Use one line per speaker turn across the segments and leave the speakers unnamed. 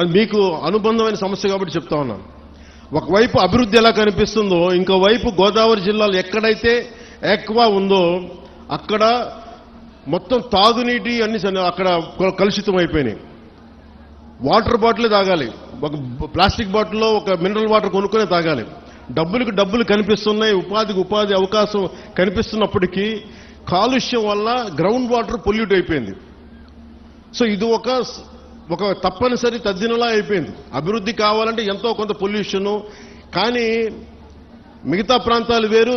అది మీకు అనుబంధమైన సమస్య కాబట్టి చెప్తా ఉన్నాను. ఒకవైపు అభివృద్ధి ఎలా కనిపిస్తుందో ఇంకోవైపు గోదావరి జిల్లాలో ఎక్కడైతే ఎక్కువ ఉందో అక్కడ మొత్తం తాగునీటి అన్ని అక్కడ కలుషితం అయిపోయినాయి. వాటర్ బాటిల్ తాగాలి, ఒక ప్లాస్టిక్ బాటిల్లో ఒక మినరల్ వాటర్ కొనుక్కొని తాగాలి. డబ్బులకు డబ్బులు కనిపిస్తున్నాయి, ఉపాధికి ఉపాధి అవకాశం కనిపిస్తున్నప్పటికీ కాలుష్యం వల్ల గ్రౌండ్ వాటర్ పొల్యూట్ అయిపోయింది. సో ఇది ఒక తప్పనిసరి తద్దినలా అయిపోయింది. అభివృద్ధి కావాలంటే ఎంతో కొంత పొల్యూషను, కానీ మిగతా ప్రాంతాలు వేరు,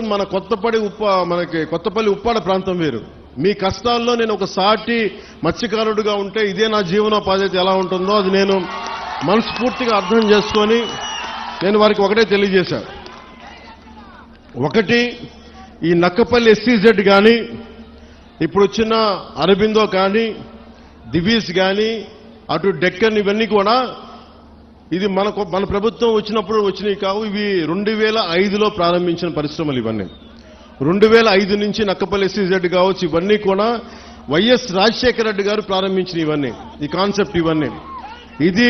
మనకి కొత్తపల్లి ఉప్పాడ ప్రాంతం వేరు. మీ కష్టాల్లో నేను ఒక సాటి మత్స్యకారుడిగా ఉంటే ఇదే నా జీవనోపాధి ఎలా ఉంటుందో అది నేను మనస్ఫూర్తిగా అర్థం చేసుకొని నేను వారికి ఒకటే తెలియజేశాను. ఒకటి, ఈ నక్కపల్లి ఎస్సీజెడ్ కానీ ఇప్పుడు వచ్చిన అరబిందో కానీ దివీస్ కానీ అటు డెక్కన్ ఇవన్నీ కూడా ఇది మన ప్రభుత్వం వచ్చినప్పుడు వచ్చినాయి కావు. ఇవి 2005లో ప్రారంభించిన పరిశ్రమలు. ఇవన్నీ 2005 నుంచి నక్కపల్లి ఎస్సీజెడ్ కావచ్చు, ఇవన్నీ కూడా వైఎస్ రాజశేఖర రెడ్డి గారు ప్రారంభించిన ఇవన్నీ, ఈ కాన్సెప్ట్ ఇవన్నీ. ఇది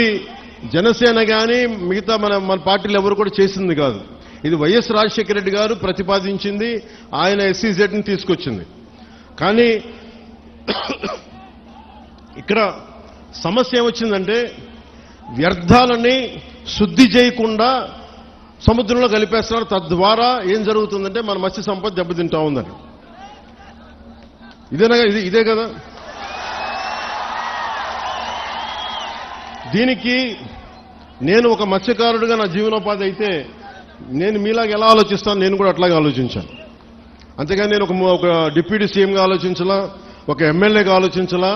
జనసేన కానీ మిగతా మన పార్టీలు ఎవరు కూడా చేసింది కాదు. ఇది వైఎస్ రాజశేఖర రెడ్డి గారు ప్రతిపాదించింది, ఆయన ఎస్సీజెడ్ని తీసుకొచ్చింది. కానీ ఇక్కడ సమస్య ఏమొచ్చిందంటే వ్యర్థాలని శుద్ధి చేయకుండా సముద్రంలో కలిపేస్తున్నారు. తద్వారా ఏం జరుగుతుందంటే మన మత్స్య సంపద దెబ్బతింటా ఉందని. ఇదే కదా. దీనికి నేను ఒక మత్స్యకారుడిగా నా జీవనోపాధి అయితే నేను మీలాగా ఎలా ఆలోచిస్తాను, నేను కూడా అట్లాగే ఆలోచించాను. అంతేగాని నేను ఒక డిప్యూటీ సీఎంగా ఆలోచించాలా, ఒక ఎమ్మెల్యేగా ఆలోచించాలా,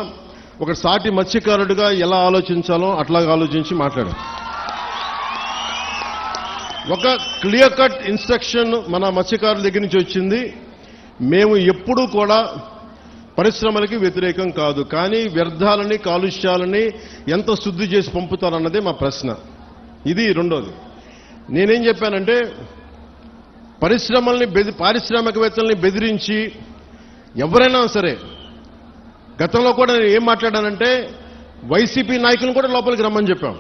ఒక సాటి మత్స్యకారుడిగా ఎలా ఆలోచించాలో అట్లాగా ఆలోచించి మాట్లాడాను. ఒక క్లియర్ కట్ ఇన్స్ట్రక్షన్ మన మత్స్యకారుల దగ్గర నుంచి వచ్చింది. మేము ఎప్పుడూ కూడా పరిశ్రమలకి వ్యతిరేకం కాదు, కానీ వ్యర్థాలని కాలుష్యాలని ఎంత శుద్ధి చేసి పంపుతారన్నదే మా ప్రశ్న. ఇది రెండోది. నేనేం చెప్పానంటే పారిశ్రామికవేత్తల్ని బెదిరించి ఎవరైనా సరే, గతంలో కూడా నేను ఏం మాట్లాడానంటే వైసీపీ నాయకులను కూడా లోపలికి రమ్మని చెప్పాం.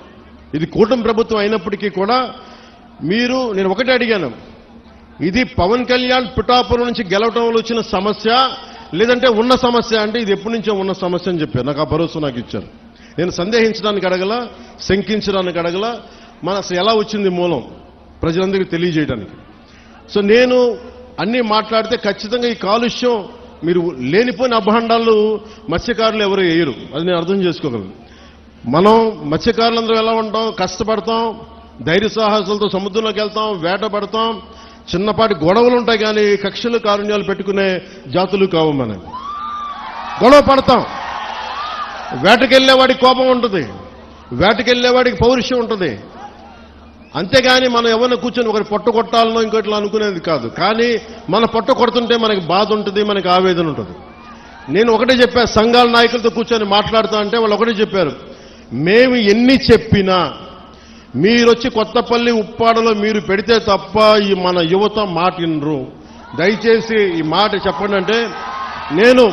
ఇది కూటమి ప్రభుత్వం అయినప్పటికీ కూడా నేను ఒకటే అడిగాను, ఇది పవన్ కళ్యాణ్ పిఠాపురం నుంచి గెలవటంలో వచ్చిన సమస్య లేదంటే ఉన్న సమస్య అంటే ఇది ఎప్పటి నుంచో ఉన్న సమస్య అని చెప్పారు. నాకు ఆ భరోసా నాకు ఇచ్చారు. నేను సందేహించడానికి అడగల, శంకించడానికి అడగల, అసలు ఎలా వచ్చింది మూలం ప్రజలందరికీ తెలియజేయడానికి. సో నేను అన్నీ మాట్లాడితే ఖచ్చితంగా ఈ కాలుష్యం మీరు లేనిపోయిన అభాండాలు మత్స్యకారులు ఎవరు వేయరు, అది నేను అర్థం చేసుకోగలను. మనం మత్స్యకారులందరూ ఎలా ఉంటాం, కష్టపడతాం, ధైర్య సాహసాలతో సముద్రంలోకి వెళ్తాం, వేటపడతాం, చిన్నపాటి గొడవలు ఉంటాయి, కానీ కక్షలు కారుణ్యాలు పెట్టుకునే జాతులు కావు. మనం గొడవ పడతాం, వేటకెళ్లేవాడికి కోపం ఉంటుంది, వేటకెళ్లేవాడికి పౌరుషం ఉంటుంది. అంతేగాని మనం ఎవరిని కూర్చొని ఒకరి పొట్ట కొట్టాలనో ఇంకోట్లా అనుకునేది కాదు. కానీ మన పొట్ట కొడుతుంటే మనకి బాధ ఉంటుంది, మనకి ఆవేదన ఉంటుంది. నేను ఒకటే చెప్పాను, సంఘాల నాయకులతో కూర్చొని మాట్లాడుతా అంటే వాళ్ళు ఒకటే చెప్పారు, మేము ఎన్ని చెప్పినా మీరొచ్చి కొత్తపల్లి ఉప్పాడలో మీరు పెడితే తప్ప ఈ మన యువత మాట వినరు, దయచేసి ఈ మాట చెప్పండి అంటే నేను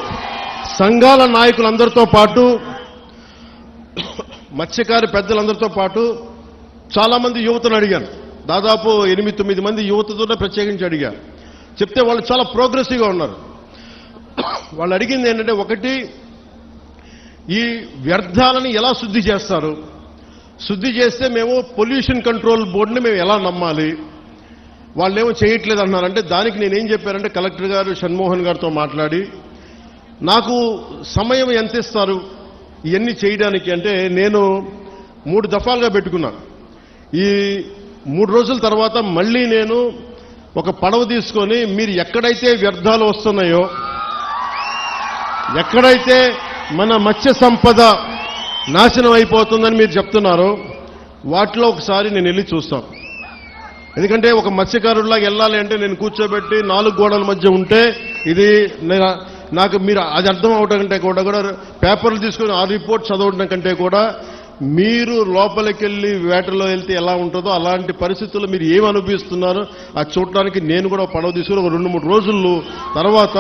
సంఘాల నాయకులందరితో పాటు మత్స్యకారి పెద్దలందరితో పాటు చాలా మంది యువతను అడిగాను. దాదాపు 8-9 మంది యువతతోనే ప్రత్యేకించి అడిగాను. చెప్తే వాళ్ళు చాలా ప్రోగ్రెసివ్గా ఉన్నారు. వాళ్ళు అడిగింది ఏంటంటే, ఒకటి, ఈ వ్యర్థాలని ఎలా శుద్ధి చేస్తారు, శుద్ధి చేస్తే మేము పొల్యూషన్ కంట్రోల్ బోర్డుని మేము ఎలా నమ్మాలి, వాళ్ళేమో చేయట్లేదు అన్నారంటే దానికి నేనేం చెప్పానంటే కలెక్టర్ గారు షణ్మోహన్ గారితో మాట్లాడి నాకు సమయం ఎంత ఇస్తారు ఇవన్నీ చేయడానికి అంటే నేను 3 దఫాలుగా పెట్టుకున్నాను. ఈ 3 రోజుల తర్వాత మళ్ళీ నేను ఒక పడవ తీసుకొని మీరు ఎక్కడైతే వ్యర్థాలు వస్తున్నాయో, ఎక్కడైతే మన మత్స్య సంపద నాశనం అయిపోతుందని మీరు చెప్తున్నారో వాటిలో ఒకసారి నేను వెళ్ళి చూస్తాను. ఎందుకంటే ఒక మత్స్యకారుడిలాగా వెళ్ళాలి అంటే నేను కూర్చోబెట్టి 4 గోడల మధ్య ఉంటే ఇది నాకు మీరు అది అర్థం అవడం కంటే కూడా పేపర్లు తీసుకొని ఆ రిపోర్ట్ చదవడం కంటే కూడా మీరు లోపలికి వెళ్ళి వేటలో వెళ్తే ఎలా ఉంటుందో అలాంటి పరిస్థితుల్లో మీరు ఏమి అనుభవిస్తున్నారో అది చూడడానికి నేను కూడా పడవ తీసుకుని ఒక 2-3 రోజులు తర్వాత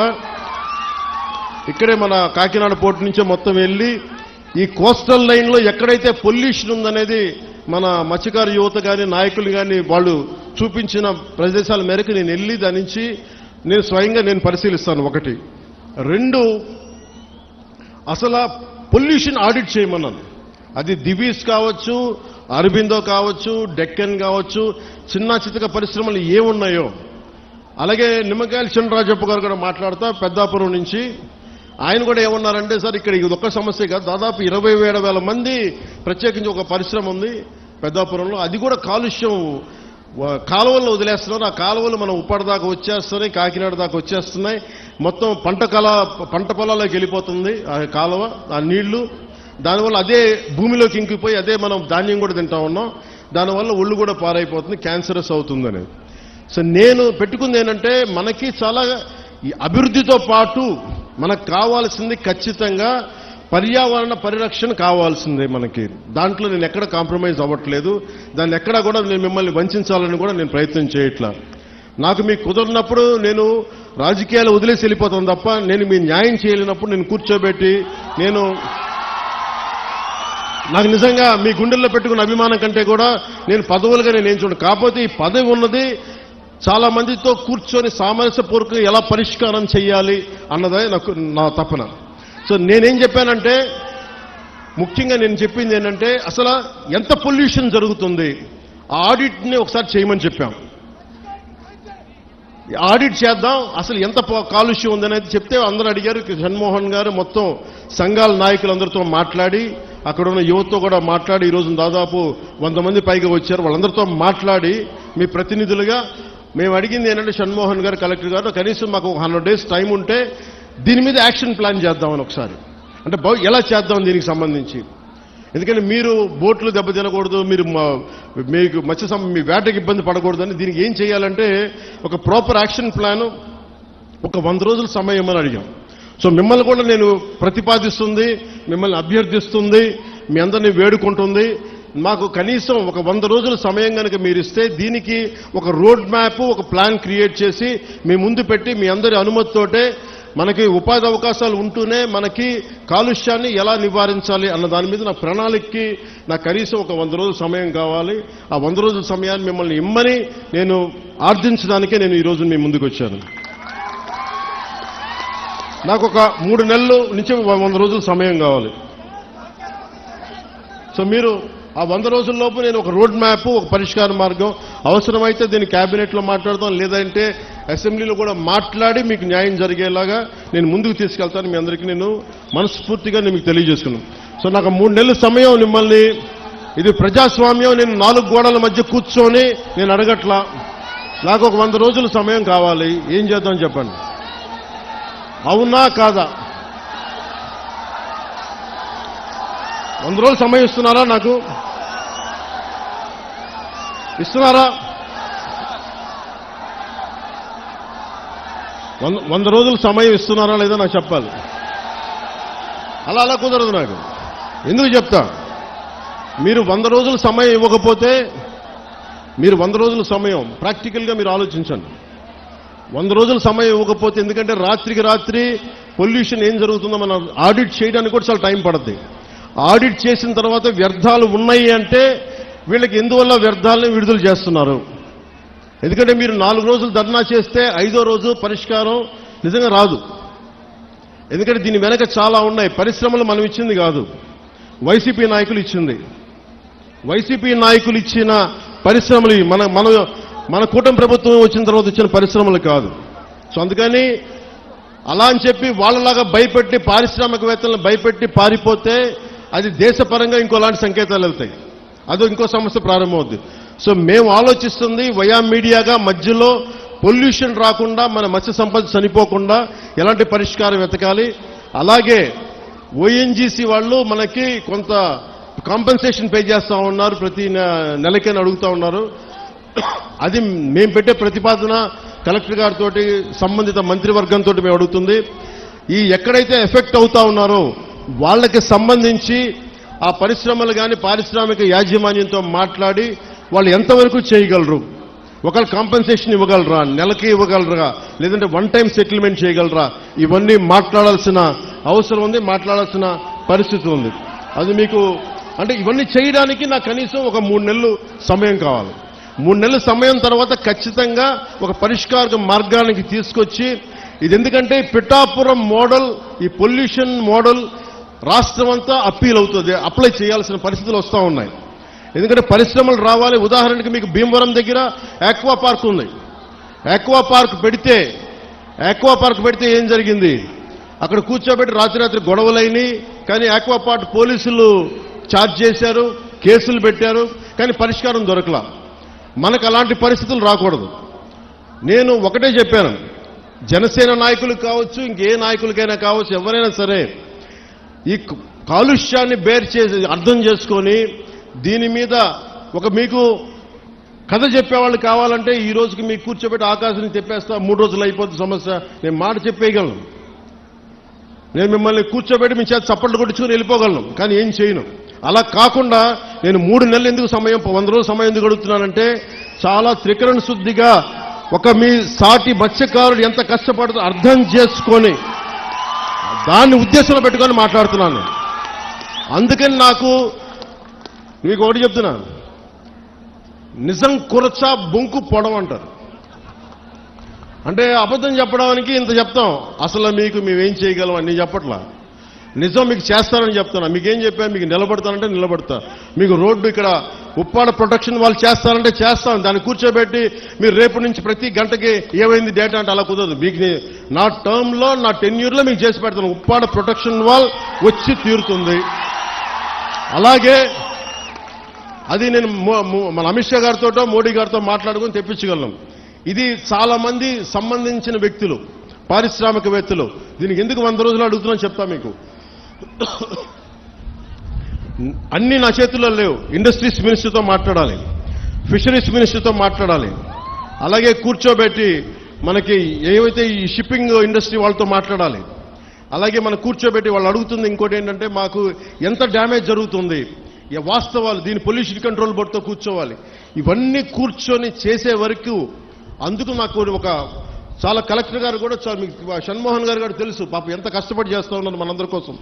ఇక్కడే మన కాకినాడ పోర్టు నుంచే మొత్తం వెళ్ళి ఈ కోస్టల్ లైన్లో ఎక్కడైతే పొల్యూషన్ ఉందనేది మన మత్స్యకారు యువత కానీ నాయకులు కానీ వాళ్ళు చూపించిన ప్రదేశాల మేరకు నేను వెళ్ళి దాని నుంచి నేను స్వయంగా నేను పరిశీలిస్తాను. ఒకటి. రెండు, అసలు పొల్యూషన్ ఆడిట్ చేయమన్నాను. అది దివీస్ కావచ్చు, అరబిందో కావచ్చు, డెక్కన్ కావచ్చు, చిన్న చితక పరిశ్రమలు ఏమున్నాయో. అలాగే నిమ్మకాయల చినరాజప్ప గారు కూడా మాట్లాడుతా పెద్దాపురం నుంచి ఆయన కూడా ఏమన్నారంటే, సార్ ఇక్కడ ఇది ఒక్క సమస్య కాదు, దాదాపు 27,000 మంది ప్రత్యేకించి ఒక పరిశ్రమ ఉంది పెద్దాపురంలో. అది కూడా కాలుష్యం కాలువల్లో వదిలేస్తున్నారు. ఆ కాలువలు మనం ఉప్పాడ దాకా వచ్చేస్తున్నాయి, కాకినాడ దాకా వచ్చేస్తున్నాయి. మొత్తం పంట పొలాల్లోకి వెళ్ళిపోతుంది ఆ కాలువ, ఆ నీళ్లు. దానివల్ల అదే భూమిలోకి ఇంకిపోయి అదే మనం ధాన్యం కూడా తింటా ఉన్నాం. దానివల్ల ఒళ్ళు కూడా పారైపోతుంది, క్యాన్సరస్ అవుతుందని. సో నేను పెట్టుకుంది ఏంటంటే, మనకి చాలా ఈ అభివృద్ధితో పాటు మనకు కావాల్సింది ఖచ్చితంగా పర్యావరణ పరిరక్షణ కావాల్సిందే మనకి. దాంట్లో నేను ఎక్కడ కాంప్రమైజ్ అవ్వట్లేదు. దాన్ని ఎక్కడా కూడా నేను మిమ్మల్ని వంచాలని కూడా నేను ప్రయత్నం చేయట్లా. నాకు మీకు కుదరినప్పుడు నేను రాజకీయాలు వదిలేసి వెళ్ళిపోతాను తప్ప, నేను మీ న్యాయం చేయలేనప్పుడు నేను కూర్చోబెట్టి నాకు నిజంగా మీ గుండెల్లో పెట్టుకున్న అభిమానం కంటే కూడా నేను పదవులుగా నేను ఏం చూడను. కాకపోతే ఈ పదవి ఉన్నది చాలా మందితో కూర్చొని సామరస్యపూర్వకంగా ఎలా పరిష్కారం చేయాలి అన్నదే నా తపన. సో నేనేం చెప్పానంటే, ముఖ్యంగా నేను చెప్పింది ఏంటంటే, అసలు ఎంత పొల్యూషన్ జరుగుతుంది ఆ ఆడిట్ని ఒకసారి చేయమని చెప్పాం. ఆడిట్ చేద్దాం, అసలు ఎంత కాలుష్యం ఉందనేది చెప్తే అందరూ అడిగారు. జగన్మోహన్ గారు మొత్తం సంఘాల నాయకులందరితో మాట్లాడి, అక్కడ ఉన్న యువతతో కూడా మాట్లాడి, ఈరోజు దాదాపు 100 మంది పైగా వచ్చారు. వాళ్ళందరితో మాట్లాడి మీ ప్రతినిధులుగా మేము అడిగింది ఏంటంటే, షణ్మోహన్ గారు, కలెక్టర్ గారు, కనీసం మాకు 100 days టైం ఉంటే దీని మీద యాక్షన్ ప్లాన్ చేద్దామని ఒకసారి, అంటే ఎలా చేద్దాం దీనికి సంబంధించి. ఎందుకంటే మీరు బోట్లు దెబ్బతినకూడదు, మీరు మీకు మీ వేటకి ఇబ్బంది పడకూడదని దీనికి ఏం చేయాలంటే ఒక ప్రాపర్ యాక్షన్ ప్లాన్, ఒక 100 రోజుల సమయం అని అడిగాం. సో మిమ్మల్ని కూడా నేను ప్రతిపాదిస్తుంది, మిమ్మల్ని అభ్యర్థిస్తుంది, మీ అందరినీ వేడుకుంటుంది. మాకు కనీసం ఒక 100 రోజుల సమయం కనుక మీరు ఇస్తే దీనికి ఒక రోడ్ మ్యాప్, ఒక ప్లాన్ క్రియేట్ చేసి మీ ముందు పెట్టి మీ అందరి అనుమతితోటే మనకి ఉపాధి అవకాశాలు ఉంటూనే మనకి కాలుష్యాన్ని ఎలా నివారించాలి అన్న దాని మీద నా ప్రణాళికకి నాకు కనీసం ఒక 100 రోజుల సమయం కావాలి. ఆ 100 రోజుల సమయాన్ని మిమ్మల్ని ఇమ్మని నేను ఆర్థించడానికే నేను ఈరోజు మీ ముందుకు వచ్చాను. నాకు ఒక 3 నెలల నుంచి 100 రోజుల సమయం కావాలి. సో మీరు ఆ 100 రోజుల్లోపు నేను ఒక రోడ్ మ్యాప్, ఒక పరిష్కార మార్గం, అవసరమైతే దీన్ని క్యాబినెట్లో మాట్లాడతాం, లేదంటే అసెంబ్లీలో కూడా మాట్లాడి మీకు న్యాయం జరిగేలాగా నేను ముందుకు తీసుకెళ్తాను. మీ అందరికీ నేను మనస్ఫూర్తిగా మీకు తెలియజేసుకున్నాను. సో నాకు 3 నెలల సమయం మిమ్మల్ని, ఇది ప్రజాస్వామ్యం, నేను 4 గోడల మధ్య కూర్చొని నేను అడగట్లా. నాకు ఒక 100 రోజుల సమయం కావాలి. ఏం చేద్దాం చెప్పండి, అవునా కాదా? 100 రోజులు సమయం ఇస్తున్నారా? నాకు ఇస్తున్నారా? 100 రోజులు సమయం ఇస్తున్నారా లేదా నాకు చెప్పాలి. అలా కుదరదు నాకు. ఎందుకు చెప్తా, మీరు 100 రోజుల సమయం ఇవ్వకపోతే, మీరు 100 రోజుల సమయం ప్రాక్టికల్గా మీరు ఆలోచించండి. 100 రోజుల సమయం ఇవ్వకపోతే, ఎందుకంటే రాత్రికి రాత్రి పొల్యూషన్ ఏం జరుగుతుందో మనం ఆడిట్ చేయడానికి కూడా చాలా టైం పడుతుంది. ఆడిట్ చేసిన తర్వాత వ్యర్థాలు ఉన్నాయి అంటే వీళ్ళకి ఎందువల్ల వ్యర్థాలను విడుదల చేస్తున్నారు. ఎందుకంటే మీరు 4 రోజులు ధర్నా చేస్తే 5వ రోజు పరిష్కారం నిజంగా రాదు. ఎందుకంటే దీని వెనక చాలా ఉన్నాయి. పరిశ్రమలు మనం ఇచ్చింది కాదు, వైసీపీ నాయకులు ఇచ్చింది. వైసీపీ నాయకులు ఇచ్చిన పరిశ్రమలు మన కూటమి ప్రభుత్వం వచ్చిన తర్వాత ఇచ్చిన పరిశ్రమలు కాదు. సో అందుకని అలా అని చెప్పి వాళ్ళలాగా భయపెట్టి పారిశ్రామికవేత్తలను భయపెట్టి పారిపోతే అది దేశపరంగా ఇంకోలాంటి సంకేతాలు వెళ్తాయి, అదో ఇంకో సమస్య ప్రారంభమవుద్ది. సో మేము ఆలోచిస్తుంది వయా మీడియాగా మధ్యలో పొల్యూషన్ రాకుండా, మన మత్స్య సంపద చనిపోకుండా ఎలాంటి పరిష్కారం వెతకాలి. అలాగే ఓఎన్జీసీ వాళ్ళు మనకి కొంత కాంపెన్సేషన్ పే చేస్తూ ఉన్నారు, ప్రతి నెలకైనా అడుగుతూ ఉన్నారు. అది మేము పెట్టే ప్రతిపాదన కలెక్టర్ గారితో సంబంధిత మంత్రివర్గంతో మేము అడుగుతుంది. ఈ ఎక్కడైతే ఎఫెక్ట్ అవుతా ఉన్నారో వాళ్ళకి సంబంధించి ఆ పరిశ్రమలు కానీ పారిశ్రామిక యాజమాన్యంతో మాట్లాడి వాళ్ళు ఎంతవరకు చేయగలరు, ఒకళ్ళు కాంపెన్సేషన్ ఇవ్వగలరా, నెలకి ఇవ్వగలరా, లేదంటే 1 టైం సెటిల్మెంట్ చేయగలరా, ఇవన్నీ మాట్లాడాల్సిన అవసరం ఉంది, మాట్లాడాల్సిన పరిస్థితి ఉంది. అది మీకు అంటే ఇవన్నీ చేయడానికి నాకు కనీసం ఒక 3 నెలలు సమయం కావాలి. 3 నెలల సమయం తర్వాత ఖచ్చితంగా ఒక పరిష్కార మార్గానికి తీసుకొచ్చి ఇది ఎందుకంటే పిఠాపురం మోడల్ ఈ పొల్యూషన్ మోడల్ రాష్ట్రం అంతా అప్పీల్ అవుతుంది, అప్లై చేయాల్సిన పరిస్థితులు వస్తూ ఉన్నాయి. ఎందుకంటే పరిశ్రమలు రావాలి. ఉదాహరణకి మీకు భీమవరం దగ్గర ఆక్వా పార్క్ ఉంది. ఆక్వా పార్క్ పెడితే ఏం జరిగింది? అక్కడ కూర్చోబెట్టి రాత్రి గొడవలైనవి. కానీ ఆక్వా పార్క్ పోలీసులు ఛార్జ్ చేశారు, కేసులు పెట్టారు, కానీ పరిష్కారం దొరకలా. మనకు అలాంటి పరిస్థితులు రాకూడదు. నేను ఒకటే చెప్పాను, జనసేన నాయకులకు కావచ్చు, ఇంకే నాయకులకైనా కావచ్చు, ఎవరైనా సరే ఈ కాలుష్యాన్ని అర్థం చేసుకొని దీని మీద ఒక మీకు కథ చెప్పేవాళ్ళు కావాలంటే ఈ రోజుకి మీకు కూర్చోబెట్టి ఆకాశాన్ని తెప్పేస్తా, 3 రోజులు అయిపోతుంది సమస్య. నేను మాట చెప్పేయగలను. నేను మిమ్మల్ని కూర్చోబెట్టి మీ చేత చప్పట్లు కొట్టించుకుని వెళ్ళిపోగలను, కానీ ఏం చేయను. అలా కాకుండా నేను 3 నెలలు ఎందుకు సమయం, 100 రోజులు సమయం ఎందుకు అడుగుతున్నానంటే చాలా త్రికరణ శుద్ధిగా ఒక మీ సాటి మత్స్యకారుడు ఎంత కష్టపడుతుందో అర్థం చేసుకొని దాన్ని ఉద్దేశంలో పెట్టుకొని మాట్లాడుతున్నాను. అందుకని నాకు మీకు ఒకటి చెప్తున్నాను, నిజం కురచ బొంకు పొడవు అంటారు. అంటే అబద్ధం చెప్పడానికి ఇంత చెప్తాం, అసలు మీకు మేమేం చేయగలం అని చెప్పట్లా. నిజం మీకు చేస్తానని చెప్తున్నా. మీకేం చెప్పాను, మీకు నిలబడతానంటే నిలబడతా. మీకు రోడ్డు ఇక్కడ ఉప్పాడ ప్రొటెక్షన్ వాళ్ళు చేస్తారంటే చేస్తాం. దాన్ని కూర్చోబెట్టి మీరు రేపు నుంచి ప్రతి గంటకి ఏమైంది డేటా అంటే అలా కుదరదు. మీకు నా టర్మ్లో నా టెన్యూర్లో మీకు చేసి పెడతాను. ఉప్పాడ ప్రొటెక్షన్ వాల్ వచ్చి తీరుతుంది. అలాగే అది నేను మన అమిత్ షా గారితో మోడీ గారితో మాట్లాడుకుని తెప్పించగలను. ఇది చాలా మంది సంబంధించిన వ్యక్తులు, పారిశ్రామికవేత్తలు. దీనికి ఎందుకు 100 రోజులు అడుగుతున్నాను చెప్తా మీకు. అన్ని నా చేతుల్లో లేవు. ఇండస్ట్రీస్ మినిస్టర్తో మాట్లాడాలి, ఫిషరీస్ మినిస్టర్తో మాట్లాడాలి, అలాగే కూర్చోబెట్టి మనకి ఏవైతే ఈ షిప్పింగ్ ఇండస్ట్రీ వాళ్ళతో మాట్లాడాలి. అలాగే మనం కూర్చోబెట్టి వాళ్ళు అడుగుతుంది ఇంకోటి ఏంటంటే మాకు ఎంత డ్యామేజ్ జరుగుతుంది, వాస్తవాలు, దీని పొల్యూషన్ కంట్రోల్ బోర్డుతో కూర్చోవాలి. ఇవన్నీ కూర్చొని చేసే వరకు అందుకు నాకు ఒక చాలా కలెక్టర్ గారు కూడా మీకు షణ్మోహన్ గారు తెలుసు పాపం ఎంత కష్టపడి చేస్తూ ఉన్నారు మనందరి కోసం,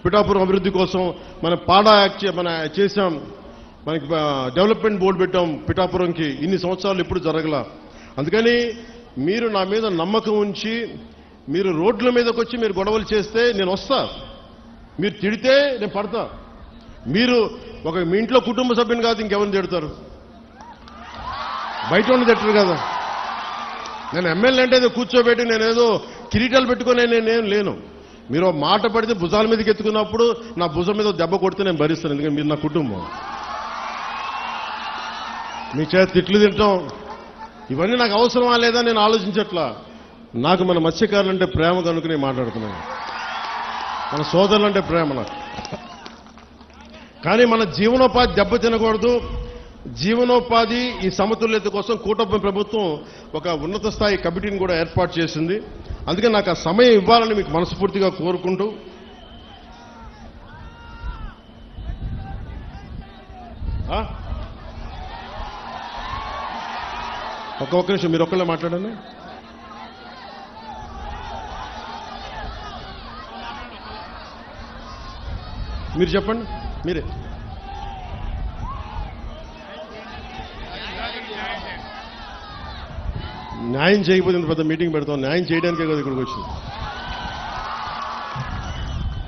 పిఠాపురం అభివృద్ధి కోసం. మన పాడా యాక్ట్ మన చేశాం, మనకి డెవలప్మెంట్ బోర్డు పెట్టాం పిఠాపురంకి. ఇన్ని సంవత్సరాలు ఎప్పుడు జరగల. అందుకని మీరు నా మీద నమ్మకం ఉంచి మీరు రోడ్ల మీదకి వచ్చి మీరు గొడవలు చేస్తే నేను వస్తా, మీరు తిడితే నేను పడతా. మీరు మీ ఇంట్లో కుటుంబ సభ్యుని కాదు ఇంకెవరిని తిడతారు, బయట ఉన్న తిట్టరు కదా. నేను ఎమ్మెల్యే అంటే ఏదో కూర్చోబెట్టి నేనేదో కిరీటాలు పెట్టుకునే నేనేం లేను. మీరు మాట పడితే భుజాల మీదకి ఎత్తుకున్నప్పుడు నా భుజం మీద దెబ్బ కొడితే నేను భరిస్తాను, ఎందుకంటే మీరు నా కుటుంబం. మీ చేత తిట్లు తింటాం ఇవన్నీ నాకు అవసరమా లేదా నేను ఆలోచించట్లా. నాకు మన మత్స్యకారులంటే ప్రేమ కనుక నేను మాట్లాడుతున్నాను, మన సోదరులంటే ప్రేమ నాకు. కానీ మన జీవనోపాధి దెబ్బ తినకూడదు. జీవనోపాధి ఈ సమతుల్యత కోసం కూటమి ప్రభుత్వం ఒక ఉన్నత స్థాయి కమిటీని కూడా ఏర్పాటు చేసింది. అందుకని నాకు ఆ సమయం ఇవ్వాలని మీకు మనస్ఫూర్తిగా కోరుకుంటూ ఒక్క నిమిషం మీరు ఒక్కళ్ళే మాట్లాడండి. మీరు చెప్పండి, మీరే. న్యాయం చేయకపోతే పెద్ద మీటింగ్ పెడతాం, న్యాయం చేయడానికే కదా ఇక్కడికి వచ్చింది.